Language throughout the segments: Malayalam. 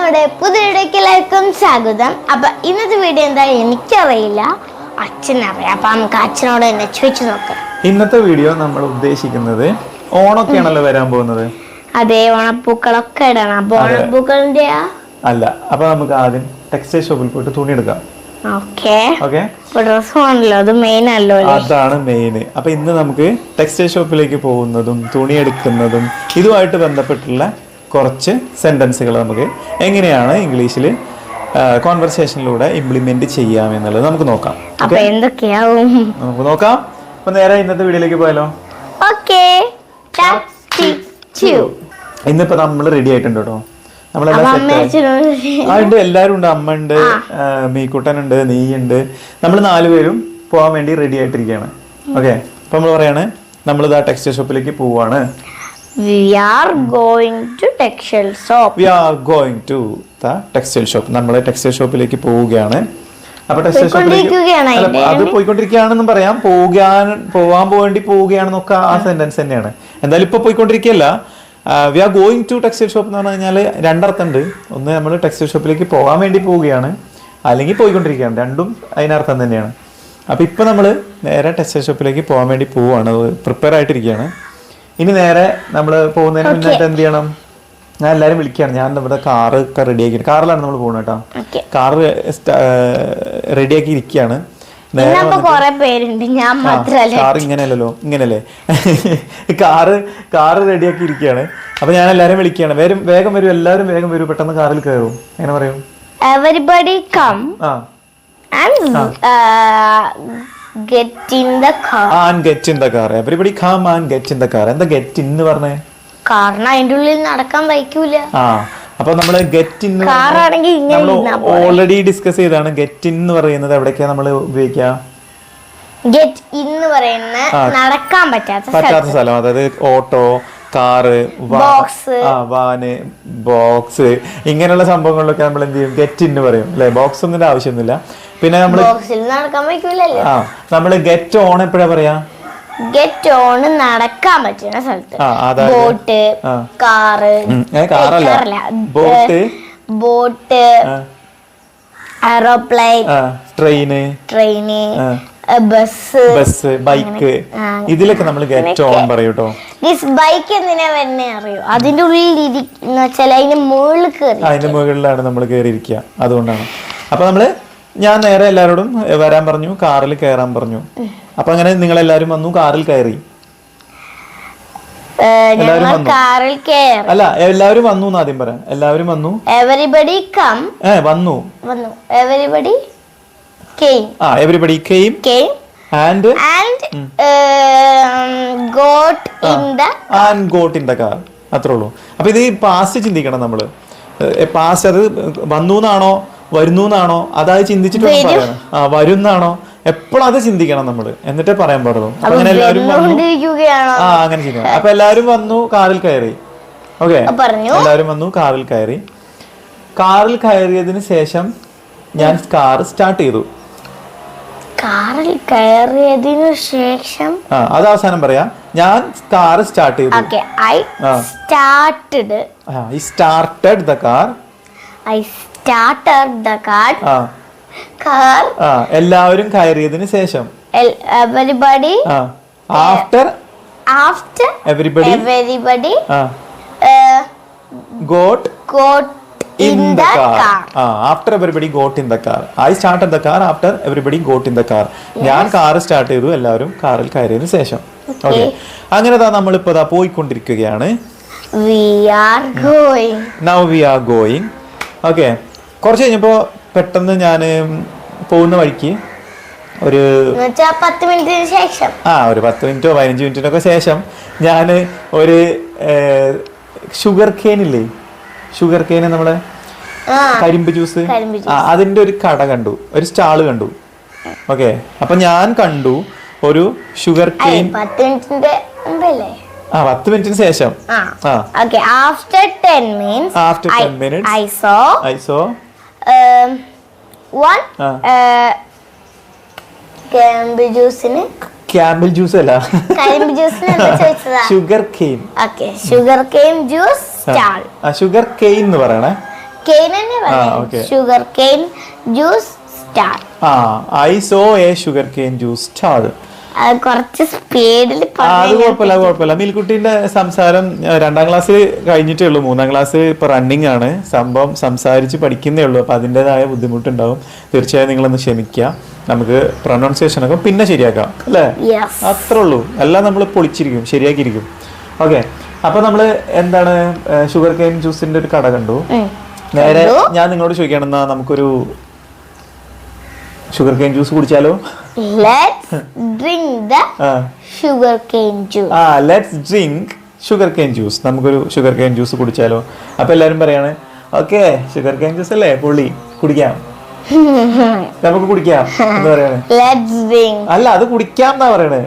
നമ്മുടെ പുതിയ വീഡിയോയിലേക്കും സ്വാഗതം. അപ്പൊ ഇന്നത്തെ വീഡിയോ എന്താ എനിക്കറിയില്ല, അച്ഛനറിയാം. അപ്പൊ നമുക്ക് അച്ഛനോട് തന്നെ ചോദിച്ചു നോക്കാം. ഇന്നത്തെ വീഡിയോ നമ്മൾ ഉദ്ദേശിക്കുന്നത് ഓണൊക്കെയാണല്ലോ വരാൻ പോകുന്നത്. അതെ, ഓണപ്പൂക്കളൊക്കെ ഇടണം. അപ്പൊ ഓണപ്പൂക്കളിന്റെ അല്ല, അപ്പൊ നമുക്ക് ആദ്യം ടെക്സ്റ്റൈൽ ഷോപ്പിൽ പോയിട്ട് തുണി എടുക്കാം. അതാണ് മെയിൻ. അപ്പൊ ഇന്ന് നമുക്ക് ടെക്സ്റ്റൈൽ ഷോപ്പിലേക്ക് പോകുന്നതും തുണി എടുക്കുന്നതും ഇതുമായിട്ട് ബന്ധപ്പെട്ടുള്ള കുറച്ച് സെന്റൻസുകൾ നമുക്ക് എങ്ങനെയാണ് ഇംഗ്ലീഷിൽ കോൺവെർസേഷനിലൂടെ ഇംപ്ലിമെന്റ് ചെയ്യാമെന്നുള്ളത് നമുക്ക് നോക്കാം. നമുക്ക് നോക്കാം. അപ്പൊ നേരെ ഇന്നത്തെ വീഡിയോയിലേക്ക് പോയാലോ. ഇന്നിപ്പോ നമ്മൾ റെഡി ആയിട്ടുണ്ട് കേട്ടോ. നമ്മളെല്ലാം എല്ലാരും ഉണ്ട്. അമ്മ ഉണ്ട്, മീക്കുട്ടനുണ്ട്, നീയുണ്ട്. നമ്മൾ 4 പേരും പോവാൻ വേണ്ടി റെഡി ആയിട്ടിരിക്കുകയാണ്. ഓക്കെ, അപ്പൊ നമ്മൾ പറയാണ് നമ്മളിതാ ടെക്സ്റ്റൈൽ ഷോപ്പിലേക്ക് പോവാണ്. We are going to textile shop. We are going to the textile shop. നമ്മൾ ടെക്സ്റ്റൈൽ ഷോപ്പിലേക്ക് പോവുകയാണ്. അപ്പൊ ടെക്സ്റ്റൈൽ ഷോപ്പിലേക്ക് അത് പോയിക്കൊണ്ടിരിക്കുകയാണെന്നും പറയാം, പോവാൻ വേണ്ടി പോവുകയാണെന്നൊക്കെ ആ സെന്റൻസ് തന്നെയാണ്. എന്തായാലും ഇപ്പൊ പോയിക്കൊണ്ടിരിക്കുകയല്ല. We are going to textile shop എന്ന് പറഞ്ഞു കഴിഞ്ഞാൽ രണ്ടർത്ഥമുണ്ട്. ഒന്ന് നമ്മൾ ടെക്സ്റ്റൈൽ ഷോപ്പിലേക്ക് പോകാൻ വേണ്ടി പോവുകയാണ്, അല്ലെങ്കിൽ പോയിക്കൊണ്ടിരിക്കുകയാണ്. രണ്ടും അതിനർത്ഥം തന്നെയാണ്. അപ്പൊ ഇപ്പൊ നമ്മൾ നേരെ ടെക്സ്റ്റൈൽ ഷോപ്പിലേക്ക് പോകാൻ വേണ്ടി പോവുകയാണ്, പ്രിപ്പയർ ആയിട്ടിരിക്കുകയാണ്. ഇനി നേരെ നമ്മൾ പോകുന്നതിന് മുന്നായിട്ട് എന്ത് ചെയ്യണം? ഞാൻ എല്ലാവരും വിളിക്കുകയാണ്. ഞാൻ നമ്മുടെ കാറൊക്കെ റെഡിയാക്കി, കാറിലാണ് നമ്മൾ പോകുന്നത് കേട്ടോ. കാറ് റെഡിയാക്കി ഇരിക്കുകയാണ്. കാർ ഇങ്ങനെയല്ലോ, ഇങ്ങനെയല്ലേ കാറ് റെഡിയാക്കി ഇരിക്കുകയാണ്. അപ്പൊ ഞാൻ എല്ലാരും വിളിക്കുകയാണ്, വേഗം വരൂ, എല്ലാവരും വേഗം വരൂ, പെട്ടെന്ന് കാറിൽ കയറും. എങ്ങനെ പറയും? Everybody come and get in the car. And get in the car. Everybody come and get in the car. എന്താ ഗെറ്റ് ഇന്ന് പറഞ്ഞേ? കാരണം അതിന്റെ ഉള്ളിൽ നടക്കാൻ വയ്ക്കൂല. അപ്പൊ നമ്മള് ഗെറ്റ് ഇൻ ഓൾറെഡി ഡിസ്കസ് ചെയ്താണ്. ഗെറ്റ് ഇൻ എന്ന് പറയുന്നത് എവിടേക്കാ നമ്മൾ ഉപയോഗിക്കുക? ഗെറ്റ് ഇൻ എന്ന് പറയുന്ന നടക്കാൻ പറ്റാത്ത സ്ഥലം. അതായത് ഓട്ടോ, കാറ്, വാന്, ബോക്സ്, ഇങ്ങനെയുള്ള സംഭവങ്ങളിലൊക്കെ നമ്മൾ എന്ത് ചെയ്യും? ഗെറ്റ് ഇൻ പറയും അല്ലെ. ബോക്സ് ഒന്നും ആവശ്യമൊന്നുമില്ല. പിന്നെ നമ്മള് ഗെറ്റ് ഓൺ എപ്പോഴാ പറയാ? ഗെറ്റ് ഓൺ നടക്കാൻ പറ്റുന്ന സ്ഥലത്ത്. Boat, car, boat, aeroplane, train, bus, bike, ഇതിലൊക്കെ നമ്മൾ ഗെറ്റ് ഓൺ പറയൂട്ടോ. ബൈക്ക് എന്തിനാ വരുന്നേ അറിയോ? അതിന്റെ ഉള്ളിൽ അതിന്റെ മുകളിൽ കയറി, അതിന്റെ മുകളിലാണ് നമ്മൾ കയറിയിരിക്കുക. അതുകൊണ്ടാണ്. അപ്പൊ ഞാൻ നേരെ എല്ലാവരോടും വരാൻ പറഞ്ഞു, കാറിൽ കയറാൻ പറഞ്ഞു. അപ്പൊ അങ്ങനെ നിങ്ങൾ എല്ലാരും വന്നു, കാറിൽ കയറി. അല്ല, എല്ലാവരും വന്നു എന്ന് ആദ്യം പറയാം. എല്ലാവരും വന്നു. Everybody come. വന്നു. Everybody came. Everybody came. And got in the car. അത്രേ ഉള്ളൂ. അപ്പൊ ഇത് പാസ്റ്റ് ചിന്തിക്കണം നമ്മള്. പാസ്റ്റ് അത് വന്നു എന്നാണോ വരുന്നു എന്നാണോ അതായത് ചിന്തിച്ചിട്ട് പറയണം. വരുന്നാണോ എപ്പോഴും അത് ചിന്തിക്കണം നമ്മള്, എന്നിട്ടേ പറയാൻ പാടുള്ളൂ. അങ്ങനെ എല്ലാവരും അങ്ങനെ ചിന്തിക്കണം. അപ്പൊ എല്ലാവരും വന്നു, കാറിൽ കയറി. ഓക്കെ, എല്ലാവരും വന്നു, കാറിൽ കയറി. കാറിൽ കയറിയതിന് ശേഷം ഞാൻ കാർ സ്റ്റാർട്ട് ചെയ്തു. കാറിൽ കയറിയതിനു ശേഷം അത് അവസാനം പറയാം. ഞാൻ കാർ സ്റ്റാർട്ട് ചെയ്തു. I started the car. I started the car. എല്ലാവരും കയറിയതിന് ശേഷം. Everybody. After everybody got in the car. After everybody got in the car. I started the car after everybody got in the car. ഞാൻ കാർ സ്റ്റാർട്ട് ചെയ്തു, എല്ലാവരും കാറിൽ കയറിയതിന് ശേഷം. ഓക്കെ, അങ്ങനെ നമ്മളിപ്പോ പോയിക്കൊണ്ടിരിക്കുകയാണ്. Now we are going. Okay, കുറച്ച് കഴിഞ്ഞപ്പോ പെട്ടെന്ന് ഞാൻ പോകുന്ന വഴിക്ക് ഒരു 10 മിനിറ്റിന് ശേഷം, ഒരു 10 മിനിറ്റോ 15 മിനിറ്റിനൊക്കെ ശേഷം ഞാൻ ഒരു ഷുഗർ കെയിനില്ലേ, ഷുഗർ കെയിൻ നമ്മളെ കരിമ്പ് ജ്യൂസ്, അതിന്റെ ഒരു കട കണ്ടു, ഒരു സ്റ്റാള് കണ്ടു. ഓക്കെ, അപ്പൊ ഞാൻ കണ്ടു ഒരു ഷുഗർ കെയിൻ. 10 മിനിറ്റിന് ശേഷം. After 10 minutes I saw one ക്യാമ്പിൾ ജ്യൂസ് അല്ല, sugar cane. Sugar cane juice stall. Sugar cane എന്ന് പറയണേ. കെയിൻ തന്നെ sugar cane juice stall. I saw a sugar cane juice stall. കുറച്ച് സ്പീഡിൽ അത് കുഴപ്പമില്ല. മീൽക്കുട്ടിന്റെ സംസാരം 2ാം ക്ലാസ് കഴിഞ്ഞിട്ടേ ഉള്ളൂ. 3ാം ക്ലാസ് ഇപ്പൊ റണ്ണിങ് ആണ്. സംഭവം സംസാരിച്ച് പഠിക്കുന്നേ ഉള്ളൂ. അപ്പൊ അതിൻ്റെതായ ബുദ്ധിമുട്ടുണ്ടാവും. തീർച്ചയായും നിങ്ങളൊന്ന് ക്ഷമിക്കുക. നമുക്ക് പ്രൊനൗൺസിയേഷൻ ഒക്കെ പിന്നെ ശരിയാക്കാം അല്ലേ? അത്രേ ഉള്ളൂ. എല്ലാം നമ്മൾ പൊളിച്ചിരിക്കും, ശരിയാക്കിയിരിക്കും. ഓക്കെ. അപ്പൊ നമ്മള് എന്താണ് ഷുഗർ കെയിൻ ജ്യൂസിന്റെ ഒരു കട കണ്ടു. നേരെ ഞാൻ നിങ്ങളോട് ചോദിക്കുകയാണെന്നാ നമുക്കൊരു ഷുഗർ കെയിൻ ജ്യൂസ് കുടിച്ചാലോ? Let's drink the sugar cane juice. Let's drink sugar cane juice. നമുക്കൊരു ഷുഗർ കെയിൻ ജ്യൂസ് കുടിച്ചാലോ? അപ്പൊ എല്ലാരും പറയാണ് ഓക്കെ ഷുഗർ കെയിൻ ജ്യൂസ് അല്ലേ, പൊള്ളി, കുടിക്കാം, നമുക്ക് കുടിക്കാം എന്ന് പറയാണ്. അല്ല, അത് കുടിക്കാം എന്നാ പറയണേ.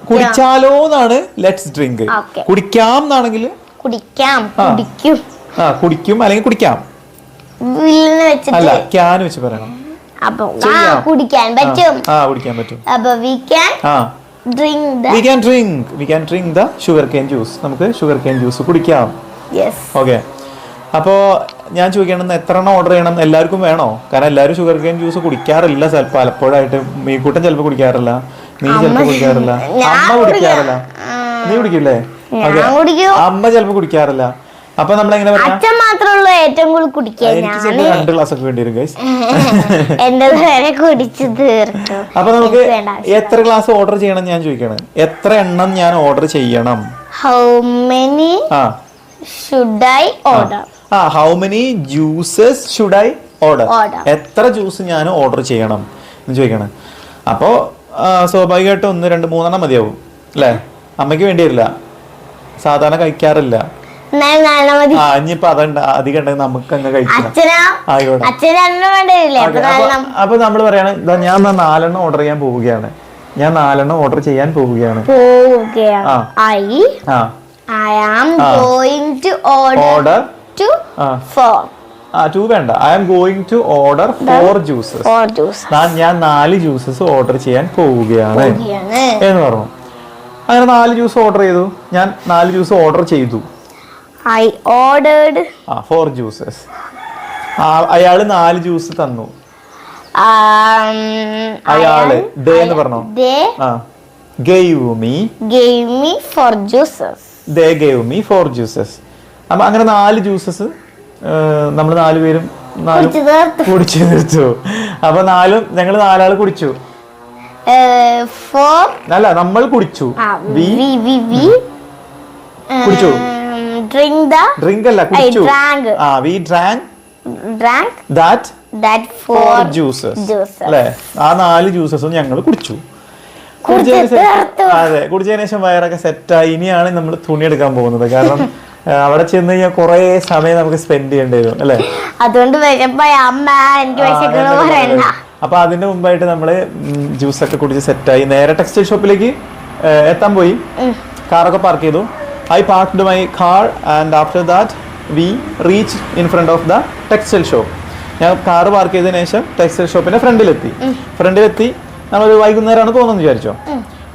കുടിച്ചാലോ എന്നാണ് ലെറ്റ്സ് ഡ്രിങ്ക്. കുടിക്കാം എന്നാണെങ്കിൽ കുടിക്കും അല്ലെങ്കിൽ കുടിക്കാം. അല്ല, ക്യാൻ വെച്ച് പറയണം. കുടിക്കാൻ പറ്റും. കുടിക്കാൻ പറ്റും. അപ്പൊ we can drink the sugar cane juice. നമുക്ക് ഷുഗർ കെയിൻ ജ്യൂസ് കുടിക്കാം. ഓക്കെ. അപ്പോ ഞാൻ ചോദിക്കണം, എത്ര എണ്ണം ഓർഡർ ചെയ്യണം? എല്ലാവർക്കും വേണോ? കാരണം എല്ലാവരും ഷുഗർ കെയിൻ ജ്യൂസ് കുടിക്കാറില്ല. പലപ്പോഴായിട്ട് മീൻകൂട്ടൻ ചിലപ്പോൾ കുടിക്കാറില്ല, നീ ചിലപ്പോൾ കുടിക്കാറില്ല, അമ്മ കുടിക്കാറില്ല. നീ കുടിക്കില്ലേ? അമ്മ ചിലപ്പോൾ കുടിക്കാറില്ല. അപ്പൊ നമ്മൾ എങ്ങനെ പറയാം? അച്ഛൻ മാത്രമേ ഏറ്റവും കൂടുതൽ കുടിക്കാൻ. എനിക്ക് 2 ഗ്ലാസ് ഒക്കെ വേണ്ടി വരും ഗൈസ്. അപ്പൊ നമുക്ക് എത്ര ഗ്ലാസ് ഓർഡർ ചെയ്യണം ഞാൻ ചോദിക്കാണ്. എത്ര എണ്ണം ഞാൻ ഓർഡർ ചെയ്യണം? How many should I order? How many juices should I order? എത്ര ജ്യൂസ് ഞാൻ ഓർഡർ ചെയ്യണം എന്ന് ചോദിക്കണം. അപ്പോ സ്വാഭാവികമായിട്ടും 1, 2, 3 എണ്ണം മതിയാവും അല്ലേ? അമ്മയ്ക്ക് വേണ്ടി വരില്ല, സാധാരണ കഴിക്കാറില്ല. ഇനിയിപ്പോ അതുണ്ട് അധികം ഉണ്ടെങ്കിൽ നമുക്ക് അങ്ങ് കഴിക്കാം. അപ്പൊ നമ്മള് പറയാണ്, ഞാൻ 4 എണ്ണം ഓർഡർ ചെയ്യാൻ പോവുകയാണ്. ഞാൻ 4 എണ്ണം ഓർഡർ ചെയ്യാൻ പോവുകയാണ്. ടു വേണ്ട, I am going to order 4 juices. ഞാൻ 4 ജ്യൂസസ് ഓർഡർ ചെയ്യാൻ പോവുകയാണ് എന്ന് പറഞ്ഞു. അങ്ങനെ 4 ജ്യൂസ് ഓർഡർ ചെയ്തു. ഞാൻ 4 ജ്യൂസ് ഓർഡർ ചെയ്തു. I ordered 4 juices. അയാള് 4 ജ്യൂസ് തന്നു. അയാള് they എന്ന് പറഞ്ഞോ? gave me 4 juices. They gave me 4 juices. അപ്പൊ അങ്ങനെ 4 ജ്യൂസസ് നമ്മൾ 4 പേരും കുടിച്ചു തീർത്തു. അപ്പൊ ഞങ്ങൾ 4 ആള് കുടിച്ചു. അല്ല, നമ്മൾ കുടിച്ചു. കുടിച്ചു. Drink അല്ല, കുടിച്ചു. We drank that 4 juices. അല്ലേ? ആ 4 ജ്യൂസസും ഞങ്ങൾ കുടിച്ചു. അതെ, കുടിച്ചതിന് ശേഷം വയറൊക്കെ സെറ്റായി. ഇനിയാണ് നമ്മൾ തുണി എടുക്കാൻ പോകുന്നത്. കാരണം അവിടെ ചെന്ന് കഴിഞ്ഞാൽ കുറെ സമയം നമുക്ക് സ്പെൻഡ് ചെയ്യേണ്ടി വരും അല്ലെ? അതുകൊണ്ട് അപ്പൊ അതിന്റെ മുമ്പായിട്ട് നമ്മള് ജ്യൂസൊക്കെ കുടിച്ച് സെറ്റായി നേരെ ടെക്സ്റ്റൈൽ ഷോപ്പിലേക്ക് എത്താൻ പോയി. കാറൊക്കെ പാർക്ക് ചെയ്തു. I parked my car and after that we reached in front of the textile shop. ഞാൻ കാർ പാർക്ക് ചെയ്തതിനു ശേഷം ടെക്സ്റ്റൈൽ ഷോപ്പിന്റെ ഫ്രണ്ടിലെത്തി. നമ്മൾ വൈകുന്നേരമാണ് പോകുന്നത് വിചാരിച്ചോ.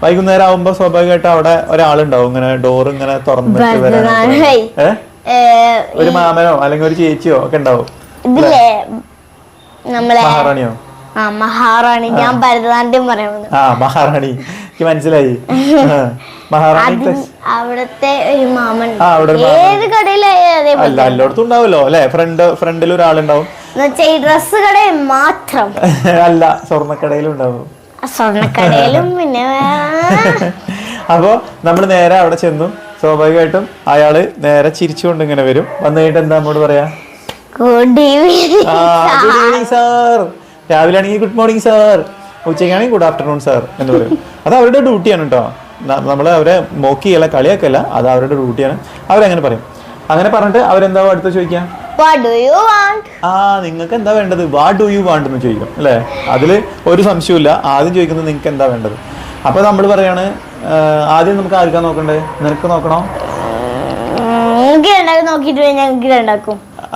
വൈകുന്നേരം ആവുമ്പോ സ്വാഭാവികമായിട്ട് അവിടെ ഒരാളുണ്ടാവും, ഇങ്ങനെ ഡോർ ഇങ്ങനെ തുറന്നിട്ട് വരാൻ. ഒരു മാമനോ അല്ലെങ്കിൽ ഒരു ചേച്ചിയോ ഒക്കെ ഉണ്ടാവും. മഹാറാണിയോ? മഹാറാണി. ഞാൻ ഭരതനാട്യം പറയുന്നത്. മഹാറാണി, എനിക്ക് മനസ്സിലായി. അവിടത്തെ ഒരു മാമൻ. ഏത് കടയിലായാലും അല്ല, എല്ലായിടത്തും ഉണ്ടാവല്ലോ അല്ലെ? ഫ്രണ്ടിൽ ഒരാളുണ്ടാവും. ഡ്രസ് കടയിൽ മാത്രം അല്ല, സ്വർണ്ണക്കടയിലും ഉണ്ടാവും. സ്വർണ്ണക്കടയിലും പിന്നെ അപ്പൊ നമ്മള് നേരെ അവിടെ ചെന്നു. സ്വാഭാവികമായിട്ടും അയാള് നേരെ ചിരിച്ചുകൊണ്ട് ഇങ്ങനെ വരും. വന്നു കഴിഞ്ഞിട്ട് എന്താ നമ്മോട് പറയാ? Good evening sir. രാവിലെ ആണെങ്കിൽ ഗുഡ് മോർണിംഗ് സാർ, ഉച്ചയ്ക്കാണെങ്കിൽ ഗുഡ് ആഫ്റ്റർനൂൺ സാർ എന്ന് പറയും. അത് അവരുടെ ഡ്യൂട്ടിയാണ് കേട്ടോ. നമ്മൾ അവരെ മോക്കിയല്ല, കളിയാക്കല്ല, അത് അവരുടെ ഡ്യൂട്ടിയാണ്. അവരങ്ങനെ പറയും. അങ്ങനെ പറഞ്ഞിട്ട് അവരെന്താ അടുത്ത് ചോദിക്കാം? നിങ്ങൾക്ക് എന്താ വേണ്ടത്? വാട്ട് ഡു യു വാണ്ട് എന്ന് ചോദിക്കും അല്ലെ? അതില് ഒരു സംശയമില്ല. ആദ്യം ചോദിക്കുന്നത് നിങ്ങൾക്ക് എന്താ വേണ്ടത്. അപ്പൊ നമ്മൾ പറയാണ്, ആദ്യം നമുക്ക് ആർക്കാ നോക്കണ്ടേ? നിനക്ക് നോക്കണോ?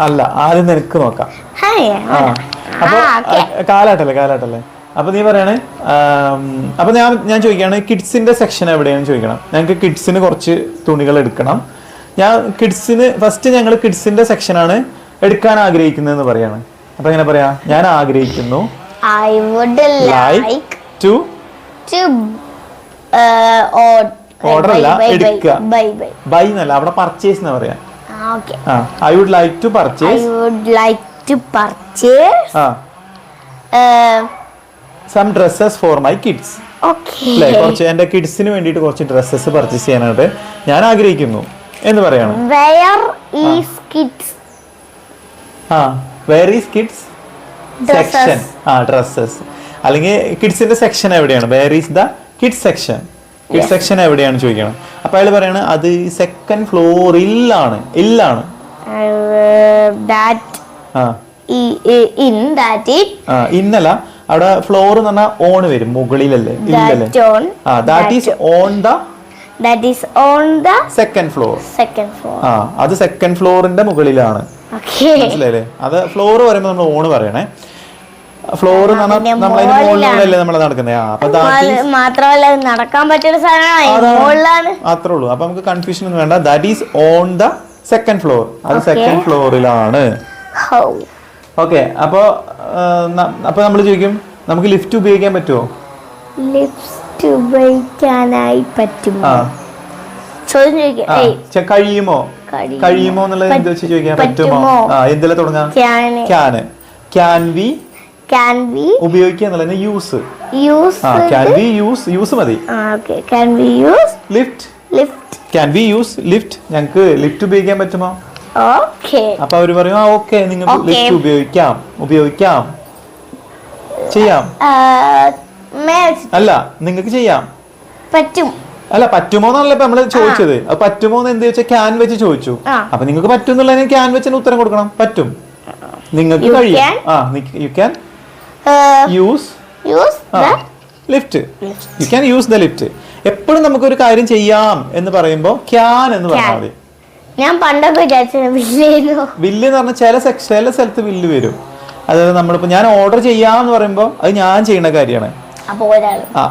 അല്ല, ആദ്യം നിനക്ക് നോക്കാം. അപ്പൊ കാലാട്ടല്ലേ. അപ്പൊ നീ പറയാണ്. അപ്പൊ ഞാൻ ചോദിക്കുകയാണ്, കിഡ്സിന്റെ സെക്ഷൻ എവിടെയാണെന്ന് ചോദിക്കണം. ഞങ്ങൾക്ക് കിഡ്സിന് കുറച്ച് തുണികൾ എടുക്കണം. ഞാൻ കിഡ്സിന് ഫസ്റ്റ് ഞങ്ങൾ കിഡ്സിന്റെ സെക്ഷനാണ് എടുക്കാൻ ആഗ്രഹിക്കുന്നതെന്ന് പറയാണ്. അപ്പൊ എങ്ങനെ പറയാ? ഞാൻ ആഗ്രഹിക്കുന്നു. I would like to order അല്ല, എടുക്കുക. ബൈ എന്നല്ല, അവിടെ പർച്ചേസ് എന്ന് പറയാം. I would like to purchase some dresses for my kids. അല്ലേ, കുറച്ച് എന്റെ കിഡ്സിന് വേണ്ടിയിട്ട് കുറച്ച് ഡ്രസ്സസ് പർച്ചേസ് ചെയ്യാനായിട്ട് ഞാൻ ആഗ്രഹിക്കുന്നു എന്ന് പറയാണ്. Where is kids? Where is kids section? Dresses. അല്ലെങ്കിൽ കിഡ്സിന്റെ സെക്ഷൻ എവിടെയാണ്? Where is the kids section? Kids section എവിടെയാണ് ചോദിക്കണം. അപ്പൊ അയാൾ പറയാണ് അത് സെക്കൻഡ് ഫ്ലോറിലാണ്. ഇല്ലാണ്. ഇന്നല്ല, അവിടെ ഫ്ലോർ എന്ന് പറഞ്ഞാൽ ഓൺ വരും, മുകളിലല്ലേ? ഇല്ലല്ലേ? That is on the second floor. അത് സെക്കൻഡ് ഫ്ലോറിന്റെ മുകളിലാണ്. മനസ്സിലായില്ലേ? അത് ഫ്ലോർ പറയുമ്പോൾ നമ്മൾ ഓണ് പറയണേ. ഫ്ലോർ നമ്മളതിന്റെ മുകളിലല്ലേ നമ്മൾ നടക്കുന്നത്. മാത്രമല്ല നടക്കാൻ പറ്റുന്ന സാധനമാണ്. അത്രേ ഉള്ളൂ. അപ്പൊ നമുക്ക് കൺഫ്യൂഷൻ ഒന്നും വേണ്ട. That is on the second floor. അത് സെക്കൻഡ് ഫ്ലോറിലാണ്. ഓക്കെ. അപ്പൊ നമ്മൾ ചോദിക്കും, നമുക്ക് ലിഫ്റ്റ് ഉപയോഗിക്കാൻ പറ്റുമോ? ലിഫ്റ്റ് ഉപയോഗിക്കാനായി പറ്റുമോ? കഴിയുമോ? കഴിയുമോ എന്നുള്ളത് എന്ത് വെച്ച് ചോദിക്കാൻ? പറ്റുമോ? എന്തിലാ തുടങ്ങാം? ക്യാൻ വി ഉപയോഗിക്കുക എന്നുള്ളത് യൂസ്. ക്യാൻ വി യൂസ് മതി. Can we use lift? ഞങ്ങൾക്ക് ലിഫ്റ്റ് ഉപയോഗിക്കാൻ പറ്റുമോ? അപ്പൊ അവര് പറയും ഓക്കെ, നിങ്ങൾക്ക് ലിഫ്റ്റ് ഉപയോഗിക്കാം ചെയ്യാം. അല്ല, നിങ്ങൾക്ക് ചെയ്യാം. പറ്റും. അല്ല, പറ്റുമോ എന്നല്ല ഇപ്പൊ നമ്മള് ചോദിച്ചത്. അത് പറ്റുമോ എന്ന് എന്ത് വെച്ചാൽ ക്യാൻ വെച്ച് ചോദിച്ചു. അപ്പൊ നിങ്ങൾക്ക് പറ്റും എന്നുള്ളതിന് ക്യാൻ വെച്ചിന് ഉത്തരം കൊടുക്കണം. പറ്റും, നിങ്ങൾക്ക് കഴിയും. You can use lift. You can use the lift. എപ്പോഴും നമുക്കൊരു കാര്യം ചെയ്യാം എന്ന് പറയുമ്പോ ക്യാൻ എന്ന് പറഞ്ഞാൽ മതി. ഞാൻ പണ്ടൊക്കെ വില്ല് എന്ന് പറഞ്ഞാൽ ചില സ്ഥലത്ത് വില്ല് വരും. അതായത് നമ്മളിപ്പോ ഞാൻ ഓർഡർ ചെയ്യാന്ന് പറയുമ്പോ അത് ഞാൻ ചെയ്യുന്ന കാര്യമാണ്.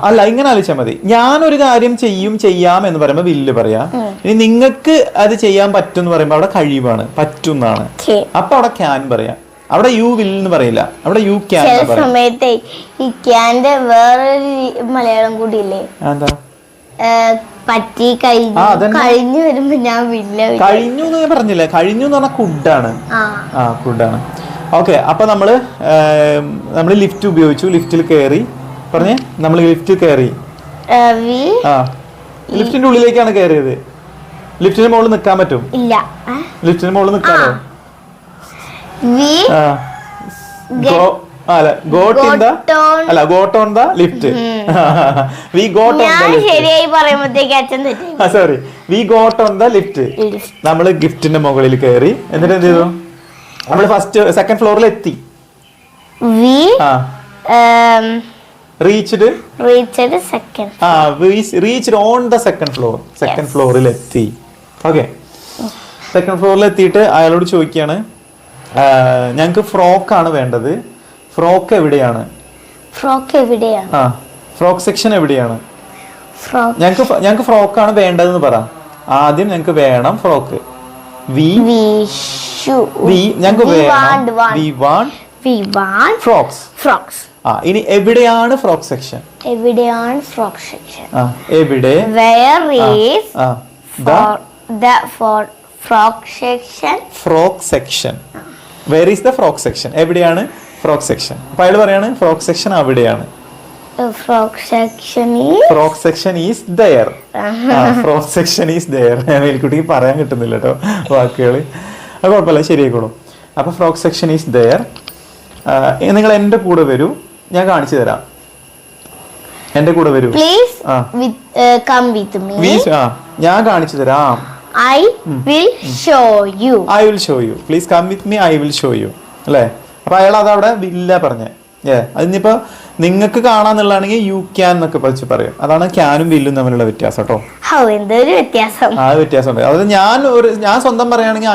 അല്ല, ഇങ്ങനെ ആലോചിച്ചാൽ മതി. ഞാനൊരു കാര്യം ചെയ്യാം എന്ന് പറയുമ്പോ വില്ല് പറയാ. ഇനി നിങ്ങൾക്ക് അത് ചെയ്യാൻ പറ്റും എന്ന് പറയുമ്പോ അവിടെ കഴിവാണ്, പറ്റും എന്നാണ്. അപ്പൊ അവിടെ ക്യാൻ പറയാം. അവിടെ യു വിൽ എന്ന് പറയില്ല, അവിടെ യു ക്യാൻ. സമയത്തെ ഈ ക്യാന്റെ വേറൊരു മലയാളം കൂടി ഇല്ലേ? എന്താ? പറ്റി കഴിഞ്ഞു വരുമ്പോ ഞാൻ കഴിഞ്ഞു എന്ന് ഞാൻ പറഞ്ഞില്ല. കഴിഞ്ഞു എന്ന് പറഞ്ഞാൽ കുഡാണ്. കുഡാണ്. ഓക്കെ. അപ്പൊ നമ്മള് ലിഫ്റ്റ് ഉപയോഗിച്ചു. ലിഫ്റ്റിൽ കയറി. പറഞ്ഞേ, നമ്മൾ ലിഫ്റ്റിൽ കയറി. ലിഫ്റ്റിന്റെ ഉള്ളിലേക്കാണ് കയറിയത്. ലിഫ്റ്റിന് മുകളിൽ നിൽക്കാൻ പറ്റും? ഇല്ല. ലിഫ്റ്റിന് മുകളിൽ നിൽക്കാനോ? Got on the lift. We got on the lift. ശരിയായി പറയുമ്പോഴത്തേക്ക് അച്ഛൻ തെറ്റി. Sorry. We got on the lift. നമ്മള് ഗിഫ്റ്റിന്റെ മുകളിൽ കയറി. എന്നിട്ട് എന്ത് ചെയ്തു? നമ്മള് സെക്കൻഡ് ഫ്ലോറിൽ എത്തി. reached second. Reached on the second floor. Second ഫ്ലോറിൽ എത്തി. ഓക്കെ. സെക്കൻഡ് ഫ്ലോറിൽ എത്തിയിട്ട് അയാളോട് ചോദിക്കുകയാണ്, ഞങ്ങൾക്ക് ഫ്രോക്കാണ് വേണ്ടത്. ഫ്രോക്ക് എവിടെയാണ്? ഫ്രോക്ക് സെക്ഷൻ എവിടെയാണ്? ഞങ്ങൾക്ക് ഫ്രോക്കാണ് വേണ്ടതെന്ന് പറ. ആദ്യം ഞങ്ങൾക്ക് വേണം ഫ്രോക്ക്. ഞങ്ങൾക്ക് വേണം ഫ്രോക്സ്. ഇനി എവിടെയാണ് ഫ്രോക്ക് സെക്ഷൻ? എവിടെ? Frock section. Where is the frock section? എവിടെയാണ് ഫ്രോക്ക് സെക്ഷൻ? അപ്പൊ അയാൾ പറയാണ് ഫ്രോക്ക് സെക്ഷൻ അവിടെയാണ്. Frock section is there. Frock section is there. മേൽക്കുട്ടിക്ക് പറയാൻ കിട്ടുന്നില്ല കേട്ടോ വാക്കുകൾ. അത് കുഴപ്പമില്ല, ശരിയായിക്കോളും. അപ്പൊ ഫ്രോക്ക് സെക്ഷൻ ഈസ് ദയർ. നിങ്ങൾ എന്റെ കൂടെ വരൂ, ഞാൻ കാണിച്ചു തരാം. എന്റെ കൂടെ വരൂ. ഞാൻ കാണിച്ചു തരാം. I will show you. Please come with me. I will show you. അല്ലേ? അപ്പൊ അയാൾ അതവിടെ വില്ല പറഞ്ഞേ. അതിനിപ്പോ നിങ്ങൾക്ക് കാണാന്നുള്ളതാണെങ്കിൽ യു ക്യാൻ എന്നൊക്കെ വെച്ച് പറയും. അതാണ് ക്യാനും വില്ലും തമ്മിലുള്ള വ്യത്യാസം കേട്ടോ. വ്യത്യാസമുണ്ട്. അതായത് ഞാൻ സ്വന്തം പറയുകയാണെങ്കിൽ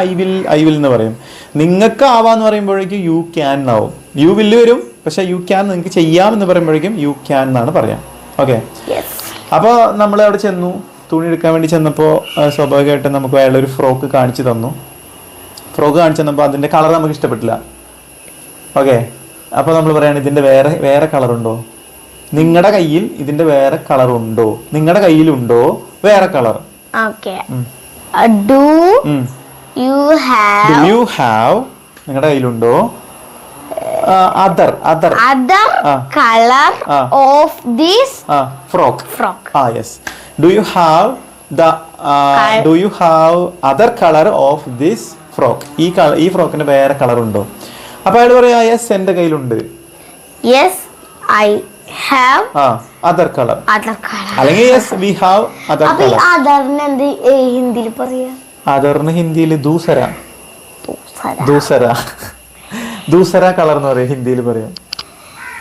ഐ വിൽ എന്ന് പറയും. നിങ്ങൾക്ക് ആവാന്ന് പറയുമ്പോഴേക്കും യു ക്യാൻ എന്നാവും. യു വില്ല് വരും, പക്ഷെ യു ക്യാൻ നിങ്ങൾക്ക് ചെയ്യാം എന്ന് പറയുമ്പോഴേക്കും യു ക്യാൻ എന്നാണ് പറയാം. ഓക്കെ. അപ്പൊ നമ്മൾ അവിടെ ചെന്നു. തുണി എടുക്കാൻ വേണ്ടി ചെന്നപ്പോൾ സ്വാഭാവികമായിട്ടും നമുക്ക് അയാളൊരു ഫ്രോക്ക് കാണിച്ചു തന്നു. ഫ്രോക്ക് കാണിച്ചു തന്നപ്പോൾ അതിന്റെ കളർ നമുക്ക് ഇഷ്ടപ്പെട്ടില്ല. ഓക്കെ, അപ്പൊ നമ്മൾ പറയാണ് ഇതിന്റെ വേറെ കളർ ഉണ്ടോ, നിങ്ങളുടെ കയ്യിൽ ഇതിന്റെ വേറെ കളർ ഉണ്ടോ, നിങ്ങളുടെ കയ്യിലുണ്ടോ വേറെ colour. Okay, do you have നിങ്ങളുടെ കയ്യിലുണ്ടോ other colour of this frock. Yes, do you have other colour of this frock. ഈ ഫ്രോക്കിന് വേറെ കളർ ഉണ്ടോ? അപ്പൊ അയാൾ പറയാ യെസ് എന്റെ കയ്യിലുണ്ട്. Yes I have other colour, അല്ലെങ്കിൽ yes we have other colour. ഹിന്ദിയിൽ പറയാ അതറിന് ഹിന്ദിയിൽ ദൂസര കളർ എന്ന് പറയും, ഹിന്ദിയിൽ പറയും.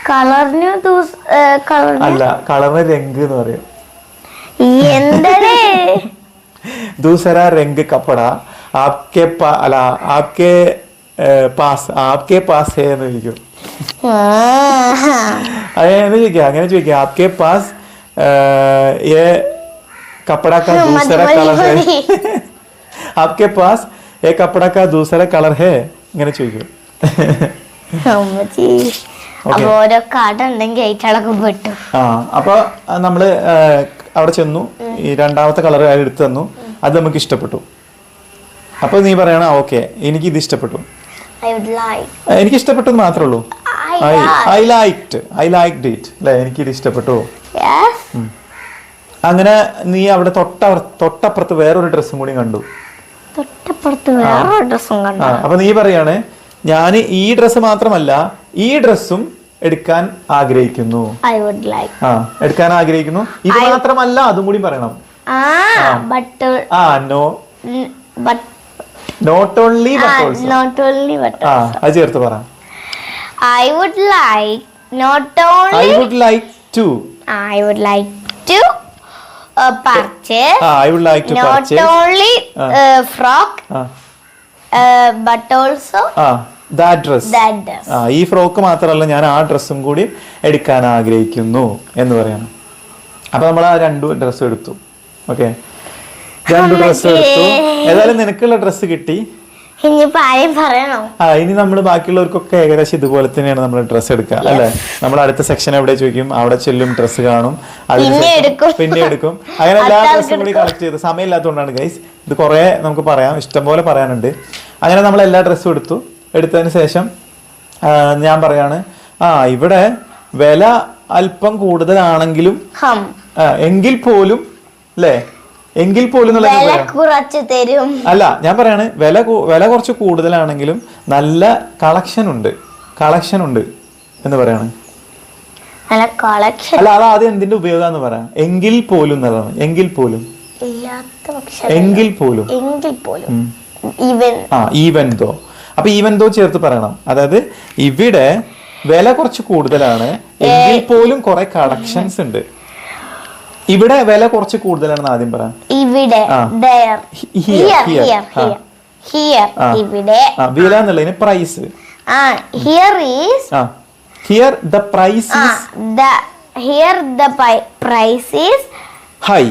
കളറിന് അല്ല, കളറിന് രംഗ് എന്ന് പറയും. दूसरा रंग कपड़ा आपके पास है എന്ന് ചോദിക്കും. അങ്ങനെ ചോദിക്കാം आपके पास ये कपड़ा का दूसरा कलर है आपके पास ये कपड़ा का दूसरा कलर है ഇങ്ങനെ ചോദിക്കും. ഓരോ കാർഡ് ഉണ്ടെങ്കിൽ ഏറ്റളക്കം പെട്ടു. അപ്പൊ നമ്മള് അവിടെ ചെന്നു, ഈ രണ്ടാമത്തെ കളർ എടുത്തു തന്നു, അത് നമുക്ക് ഇഷ്ടപ്പെട്ടു. അപ്പൊ നീ പറയണ ഓക്കെ എനിക്ക് ഇത് ഇഷ്ടപ്പെട്ടു, എനിക്ക് ഇഷ്ടപ്പെട്ടു മാത്രമേ ഉള്ളൂ. ഐ ലൈക്ഡ് ഇറ്റ് അല്ലെ, എനിക്കിത് ഇഷ്ടപ്പെട്ടു. അങ്ങനെ നീ അവിടെ തൊട്ടപ്പുറത്ത് വേറൊരു ഡ്രസ്സും കൂടി കണ്ടു. അപ്പൊ നീ പറയാണ് ഞാൻ ഈ ഡ്രസ്സ് മാത്രമല്ല ഈ ഡ്രസ്സും എടുക്കാൻ ആഗ്രഹിക്കുന്നു. എടുക്കാൻ ആഗ്രഹിക്കുന്നു. ഇത് മാത്രമല്ല അതും കൂടി പറയണം. നോട്ട് ഓൺലി അത് ചേർത്ത് പറ. I would like to purchase. I would like to not purchase only frock but also that dress. ഈ ഫ്രോക്ക് മാത്രമല്ല ഞാൻ ആ ഡ്രസ്സും കൂടി എടുക്കാൻ ആഗ്രഹിക്കുന്നു എന്ന് പറയണം. അപ്പൊ നമ്മൾ ആ 2 ഡ്രസ്സ് എടുത്തു. ഓക്കെ, 2 ഡ്രസ്സ് എടുത്തു. ഏതായാലും നിനക്കുള്ള ഡ്രസ്സ് കിട്ടി. ഇനി നമ്മൾ ബാക്കിയുള്ളവർക്കൊക്കെ ഏകദേശം ഇതുപോലെ തന്നെയാണ് നമ്മൾ ഡ്രസ്സ് എടുക്കുക അല്ലെ. നമ്മൾ അടുത്ത സെക്ഷൻ എവിടെ ചോദിക്കും, അവിടെ ചെല്ലും, ഡ്രസ്സ് കാണും, പിന്നെ എടുക്കും. അങ്ങനെ എല്ലാ ഡ്രസ്സും കൂടി കളക്ട് ചെയ്ത് സമയമില്ലാത്തതുകൊണ്ടാണ് ഗൈസ്. ഇത് കുറെ നമുക്ക് പറയാം, ഇഷ്ടം പോലെ പറയാനുണ്ട്. അങ്ങനെ നമ്മൾ എല്ലാ ഡ്രസ്സും എടുത്തതിന് ശേഷം ഞാൻ പറയാണ് ഇവിടെ വില അല്പം കൂടുതലാണെങ്കിലും എങ്കിൽ പോലും അല്ലേ, എങ്കിൽ പോലും അല്ല, ഞാൻ പറയാണ് വില കുറച്ച് കൂടുതലാണെങ്കിലും നല്ല കളക്ഷൻ ഉണ്ട് എന്ന് പറയാണ്. അല്ല, അത് ആദ്യം എന്തിന്റെ ഉപയോഗം എന്ന് പറയാം. എങ്കിൽ പോലും എന്നതാണ്. എങ്കിൽ പോലും ഈവൻ ദോ. അപ്പൊ ഈവൻ ദോ ചേർത്ത് പറയണം. അതായത് ഇവിടെ വില കുറച്ച് കൂടുതലാണ് എങ്കിൽ പോലും കുറെ കളക്ഷൻസ് ഉണ്ട്. ഇവിടെ വില കുറച്ച് കൂടുതലാണെന്ന് ആദ്യം പറയാം. വില എന്നുള്ളതിന് price. Here the price is high.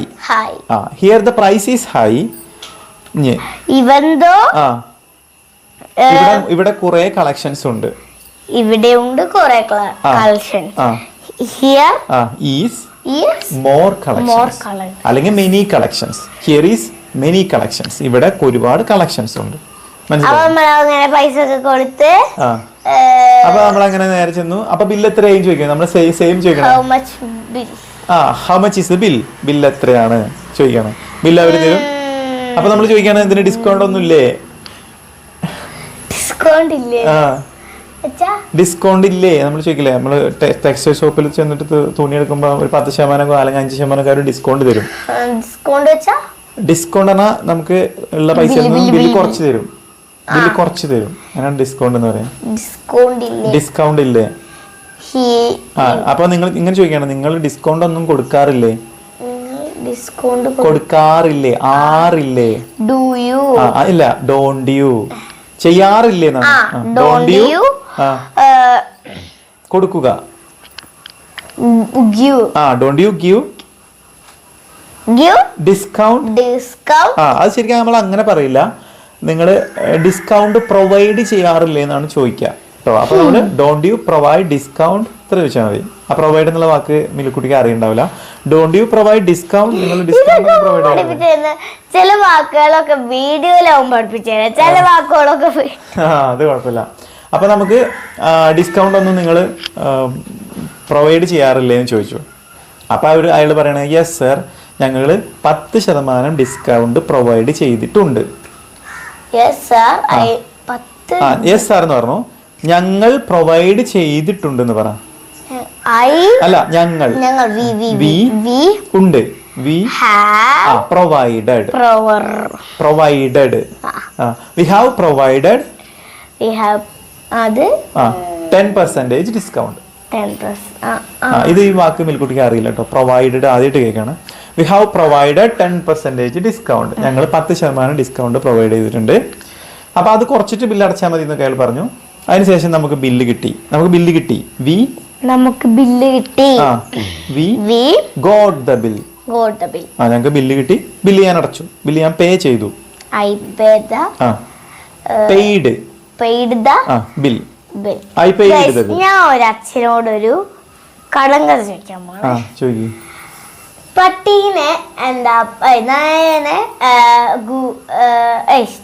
Here the price is high. ഇവിടെ കുറെ കളക്ഷൻസ് ഉണ്ട്. ഇവിടെ ഉണ്ട് കുറെ collections. Here is more collections അല്ലെങ്കിൽ many collections. Here is many collections. ഇവിടെ ഒരുപാട് കളക്ഷൻസ് ഉണ്ട്. മനസ്സിലായോ? പൈസ ഒക്കെ കൊടുത്ത് അപ്പൊ നമ്മൾ അങ്ങനെ നേരെ ചെന്നു. അപ്പൊ ബില്ല് എത്രയായും ചോദിക്കണം. നമ്മൾ സെയിം ചോദിക്കണം. how much is the bill? Bill എത്രയാണ് ചോദിക്കണം. ബില്ല് അവർ തരും. അപ്പൊ നമ്മൾ ചോദിക്കാണ് ഇതിന് ഡിസ്കൗണ്ട് ഒന്നും ഇല്ലേ? ഡിസ്കൗണ്ട് ഇല്ലേ നമ്മൾ ചോദിക്കില്ലേ. നമ്മള് ടെക്സ്റ്റൈൽ ഷോപ്പിൽ ചെന്നിട്ട് തുണി എടുക്കുമ്പോ ഒരു 10% അല്ലെങ്കിൽ 5% ഡിസ്കൗണ്ട് തരും. ഡിസ്കൗണ്ട് പറഞ്ഞാൽ നമുക്ക് ഉള്ള പൈസ ബില്ല് കുറച്ച് തരും. അങ്ങനെയാണ് ഡിസ്കൗണ്ട് എന്ന് പറയാം. ഡിസ്കൗണ്ട് ഇല്ലേ? അപ്പൊ നിങ്ങൾ ഇങ്ങനെ ചോദിക്കാണ്, നിങ്ങൾ ഡിസ്കൗണ്ട് ഒന്നും കൊടുക്കാറില്ലേ? കൊടുക്കാറില്ലേ? ആറില്ലേ? ഇല്ല, ഡോണ്ട് യു. ചെയ്യാറില്ലേ? ഡോണ്ട് യു കൊടുക്കുക. Don't you give discount. അത് ശരിക്കും നമ്മൾ അങ്ങനെ പറയില്ല. നിങ്ങൾ ഡിസ്കൗണ്ട് പ്രൊവൈഡ് ചെയ്യാറില്ലേ എന്നാണ് ചോദിക്കുക കേട്ടോ. അപ്പൊ നമ്മള് ഡോണ്ട് യു പ്രൊവൈഡ് ഡിസ്കൗണ്ട് ഇത്ര ചോദിച്ചാൽ മതി. ആ പ്രൊവൈഡ് എന്നുള്ള വാക്ക് മിലുക്കുട്ടിക്ക് അറിയണ്ടാവില്ല. ഡോണ്ട് യു പ്രൊവൈഡ് ഡിസ്കൗണ്ട്, നിങ്ങൾ ഡിസ്കൗണ്ട് പ്രൊവൈഡ് ചില വാക്കുകളൊക്കെ വീഡിയോയിലാവും പഠിപ്പിച്ചത്, ചില വാക്കുകളൊക്കെ അത് കുഴപ്പമില്ല. അപ്പൊ നമുക്ക് ഡിസ്കൗണ്ട് ഒന്നും നിങ്ങൾ പ്രൊവൈഡ് ചെയ്യാറില്ലേ എന്ന് ചോദിച്ചു. അപ്പൊ അയാൾ പറയണേ യെസ് സർ, ഞങ്ങൾ 10% ഡിസ്കൗണ്ട് പ്രൊവൈഡ് ചെയ്തിട്ടുണ്ട്. യെസ് സാർ എന്ന് പറഞ്ഞു. ഞങ്ങൾ പ്രൊവൈഡ് ചെയ്തിട്ടുണ്ടെന്ന് പറ. അല്ല ഞങ്ങൾ ഉണ്ട്. We provided we have provided 10% discount. ഇത് ഈ വാക്ക് മിൽക്കുട്ടിക്ക് അറിയില്ല കേട്ടോ. പ്രൊവൈഡഡ് ആദ്യമായിട്ട് കേൾക്കാണ്. We have provided 10% discount. ഞങ്ങൾ 10% ഡിസ്കൗണ്ട് പ്രൊവൈഡ് ചെയ്തിട്ടുണ്ട്. അപ്പൊ അത് കുറച്ചിട്ട് ബില്ല് അടച്ചാൽ മതി എന്നൊക്കെ അയാൾ പറഞ്ഞു. അതിനുശേഷം നമുക്ക് ബില്ല് കിട്ടി. We got the bill. ഞങ്ങൾക്ക് ബില്ല് കിട്ടി. ബില്ല് ഞാൻ അടച്ചു. ബില്ല് ഞാൻ പേ ചെയ്തു. ബിൽ. ഞാൻ ഒരു അച്ഛനോടൊരു കടം കഥ ചോദിക്കാൻ പോണേ. പട്ടീനെ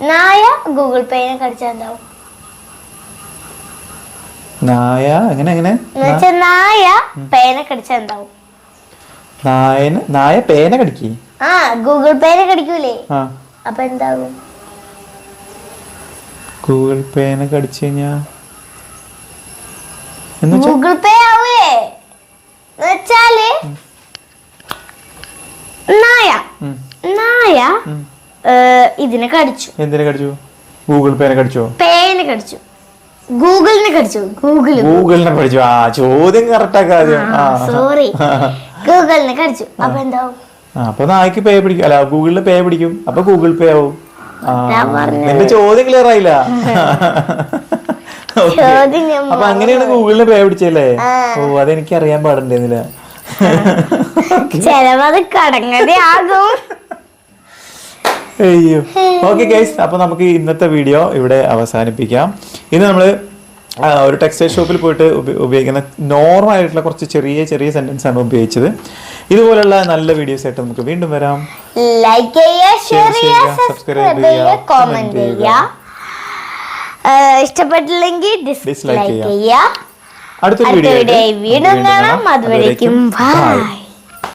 നായ ഗൂഗിൾ പേനെ കടിച്ചാൽ എന്താവും? നായ നായ പേനെ കടിച്ചാൽ എന്താവും? നായ പേന കടിക്കേ? ഗൂഗിൾ പേനെ കടിക്കൂലേ? അപ്പൊ എന്താവും? ഗൂഗിൾ പേനെ കടിച്ചു കഴിഞ്ഞാ ഗൂഗിൾ പേ ആവേ വെച്ചാല് നായ ഇതിനെ കടിച്ചു. എന്തിനെ കടിച്ചു? ഗൂഗിൾ പേനെ കടിച്ചോ? പേനെ കടിച്ചു. ഗൂഗിളിനെ കടിച്ചു. ഗൂഗിളിനെ കടിച്ചു. ചോദ്യം കറക്റ്റ് ആക്കാദ്യം. സോറി, ഗൂഗിളിനെ കടിച്ചു. അപ്പൊ എന്താവും? അപ്പൊ നായ്ക്ക് പേ പിടിക്കും. അല്ല, ഗൂഗിളിന് പേ പിടിക്കും. അപ്പൊ ഗൂഗിൾ പേ ആവും. എന്റെ ചോദ്യം ക്ലിയർ ആയില്ല. അപ്പൊ അങ്ങനെയാണ് ഗൂഗിളിന് പേ പിടിച്ചല്ലേ? ഓ, അതെനിക്ക് അറിയാൻ പാടുണ്ടായിരുന്നില്ല. ചെലവത് കടങ്ങതയാകും. അയ്യോ. ഓക്കെ ഗൈസ്, അപ്പൊ നമുക്ക് ഇന്നത്തെ വീഡിയോ ഇവിടെ അവസാനിപ്പിക്കാം. ഇന്ന് നമ്മള് ഒരു ടെക്സ്റ്റൈൽ ഷോപ്പിൽ പോയിട്ട് ഉപയോഗിക്കുന്ന നോർമൽ ആയിട്ടുള്ള കുറച്ച് ചെറിയ ചെറിയ സെന്റൻസ് ആണ് ഉപയോഗിച്ചത്. ഇതുപോലുള്ള നല്ല വീഡിയോസ് ആയിട്ട് നമുക്ക് വീണ്ടും വരാം. ലൈക്ക് ചെയ്യുക, ഷെയർ ചെയ്യുക, സബ്സ്ക്രൈബ് ചെയ്യുക, കമന്റ് ചെയ്യുക. ഇഷ്ടപ്പെട്ടില്ലെങ്കിൽ ഡിസ്ലൈക്ക് ചെയ്യുക. അടുത്ത വീഡിയോ വീണ്ടും കാണാം. അതുവരേക്കും ബൈ.